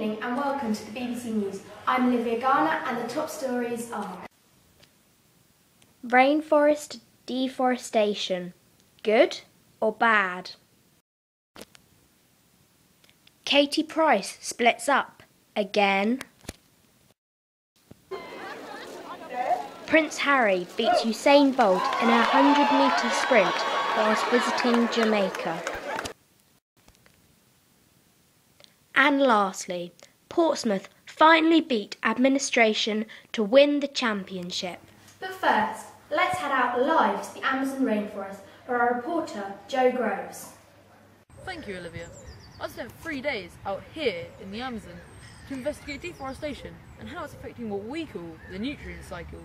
evening and welcome to the BBC News. I'm Olivia Garner and the top stories are: Rainforest deforestation, good or bad? Katie Price splits up again. Prince Harry beats Usain Bolt in a 100-metre sprint whilst visiting Jamaica. And lastly, Portsmouth finally beat administration to win the championship. But first, let's head out live to the Amazon rainforest for our reporter, Joe Groves. Thank you, Olivia. I spent 3 days out here in the Amazon to investigate deforestation and how it's affecting what we call the nutrient cycle,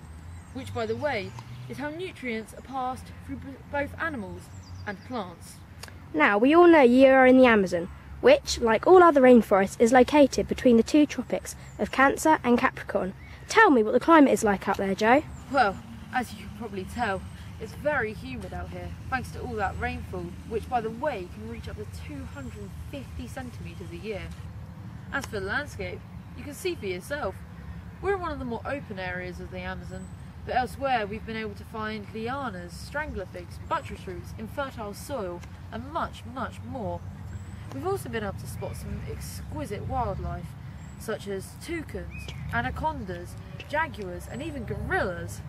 which, by the way, is how nutrients are passed through both animals and plants. Now, we all know you are in the Amazon, which, like all other rainforests, is located between the two tropics of Cancer and Capricorn. Tell me what the climate is like out there, Joe. Well, as you can probably tell, it's very humid out here, thanks to all that rainfall, which, by the way, can reach up to 250 centimetres a year. As for the landscape, you can see for yourself. We're in one of the more open areas of the Amazon, but elsewhere we've been able to find lianas, strangler figs, buttress roots, infertile soil, and much, much more. We've also been able to spot some exquisite wildlife, such as toucans, anacondas, jaguars, and even gorillas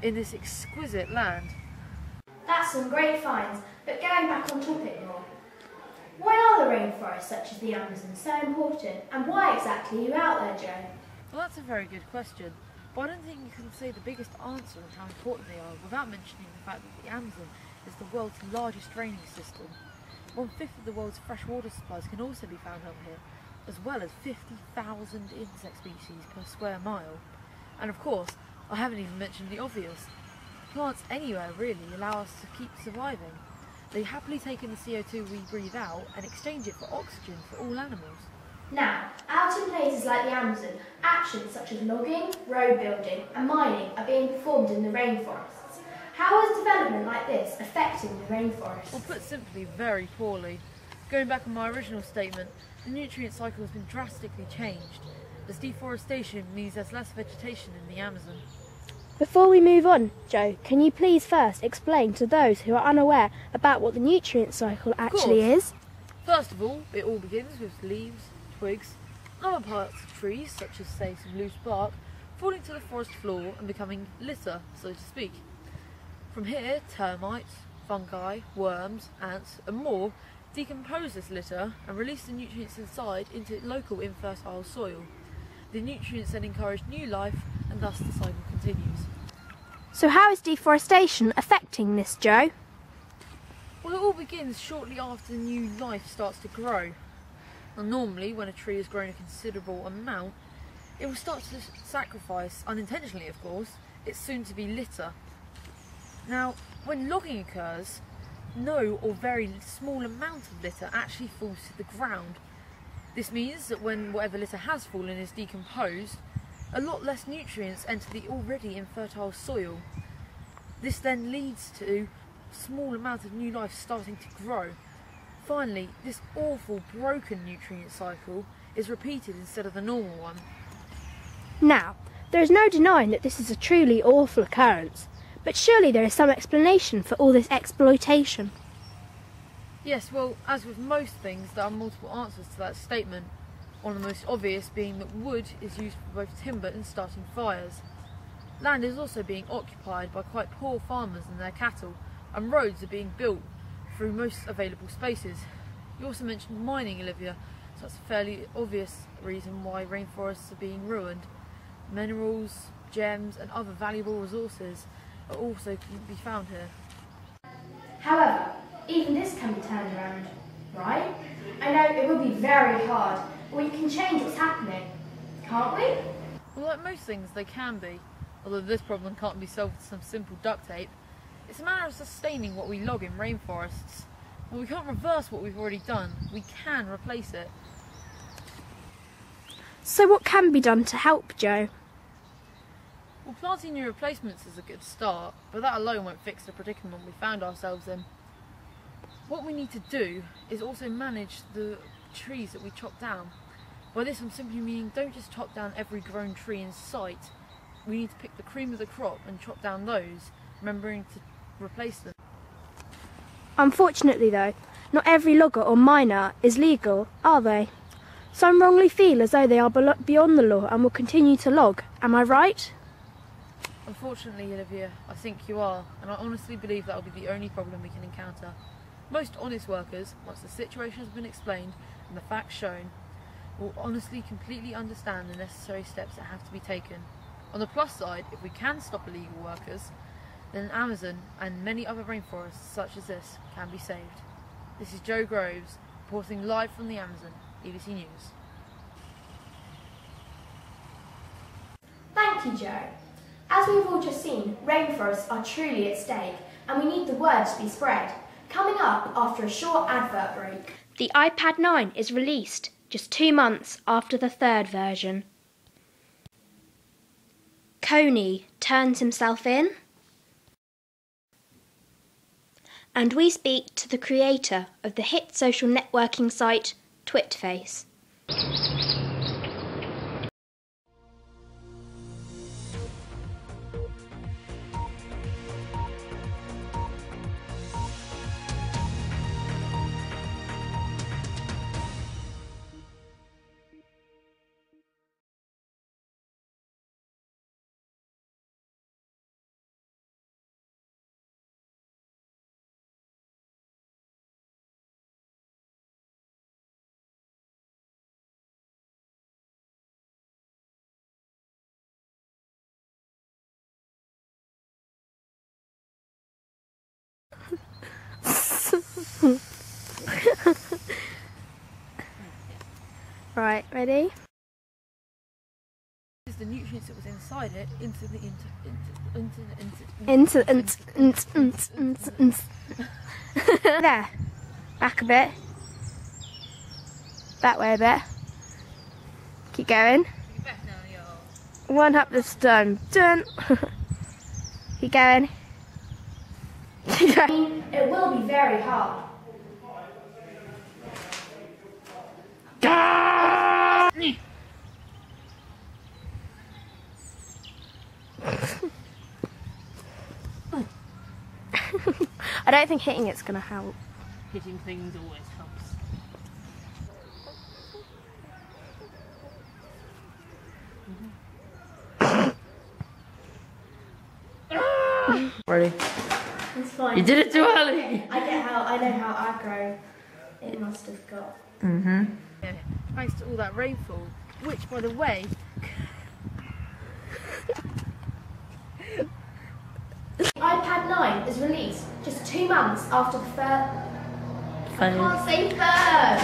in this exquisite land. That's some great finds, but going back on topic more. Why are the rainforests such as the Amazon so important, and why exactly are you out there, Joe? Well, that's a very good question, but I don't think you can say the biggest answer on how important they are without mentioning the fact that the Amazon is the world's largest draining system. 1/5 of the world's freshwater supplies can also be found up here, as well as 50,000 insect species per square mile. And of course, I haven't even mentioned the obvious. Plants anywhere really allow us to keep surviving. They happily take in the CO2 we breathe out and exchange it for oxygen for all animals. Now, out in places like the Amazon, actions such as logging, road building and mining are being performed in the rainforests. How is development like this affecting the rainforest? Well, put simply, very poorly. Going back on my original statement, the nutrient cycle has been drastically changed, as deforestation means there's less vegetation in the Amazon. Before we move on, Joe, can you please first explain to those who are unaware about what the nutrient cycle actually is? First of all, it all begins with leaves, twigs, and other parts of trees, such as, say, some loose bark, falling to the forest floor and becoming litter, so to speak. From here, termites, fungi, worms, ants, and more decompose this litter and release the nutrients inside into local infertile soil. The nutrients then encourage new life, and thus the cycle continues. So how is deforestation affecting this, Joe? Well, it all begins shortly after new life starts to grow. And normally, when a tree has grown a considerable amount, it will start to sacrifice, unintentionally of course, its soon-to-be litter. Now, when logging occurs, no or very small amount of litter actually falls to the ground. This means that when whatever litter has fallen is decomposed, a lot less nutrients enter the already infertile soil. This then leads to a small amount of new life starting to grow. Finally, this awful broken nutrient cycle is repeated instead of the normal one. Now, there is no denying that this is a truly awful occurrence, but surely there is some explanation for all this exploitation. Yes, well, as with most things, there are multiple answers to that statement. One of the most obvious being that wood is used for both timber and starting fires. Land is also being occupied by quite poor farmers and their cattle, and roads are being built through most available spaces. You also mentioned mining, Olivia, so that's a fairly obvious reason why rainforests are being ruined. Minerals, gems and other valuable resources are also can be found here. However, even this can be turned around, right? I know it will be very hard, but we can change what's happening, can't we? Well, like most things, they can be. Although this problem can't be solved with some simple duct tape. It's a matter of sustaining what we log in rainforests. Well, we can't reverse what we've already done. We can replace it. So what can be done to help, Joe? Well, planting new replacements is a good start, but that alone won't fix the predicament we found ourselves in. What we need to do is also manage the trees that we chop down. By this I'm simply meaning don't just chop down every grown tree in sight. We need to pick the cream of the crop and chop down those, remembering to replace them. Unfortunately though, not every logger or miner is legal, are they? Some wrongly feel as though they are beyond the law and will continue to log. Am I right? Unfortunately, Olivia, I think you are, and I honestly believe that will be the only problem we can encounter. Most honest workers, once the situation has been explained and the facts shown, will honestly completely understand the necessary steps that have to be taken. On the plus side, if we can stop illegal workers, then Amazon and many other rainforests such as this can be saved. This is Joe Groves, reporting live from the Amazon, BBC News. Thank you, Joe. As we've all just seen, rainforests are truly at stake, and we need the word to be spread. Coming up after a short advert break. The iPad 9 is released just 2 months after the third version. Coney turns himself in. And we speak to the creator of the hit social networking site Twitface. Right, ready? Is the nutrients that was inside it into the There. Back a bit. That way a bit. Keep going. One up this done. Done. Keep going. Keep going. It will be very hard. I don't think hitting it's going to help. Hitting things always helps. Ready? It's fine. You did it too early! I know how aggro it must have got. Yeah, thanks to all that rainfall, which, by the way, iPad 9 is released just 2 months after the first. I can't say third.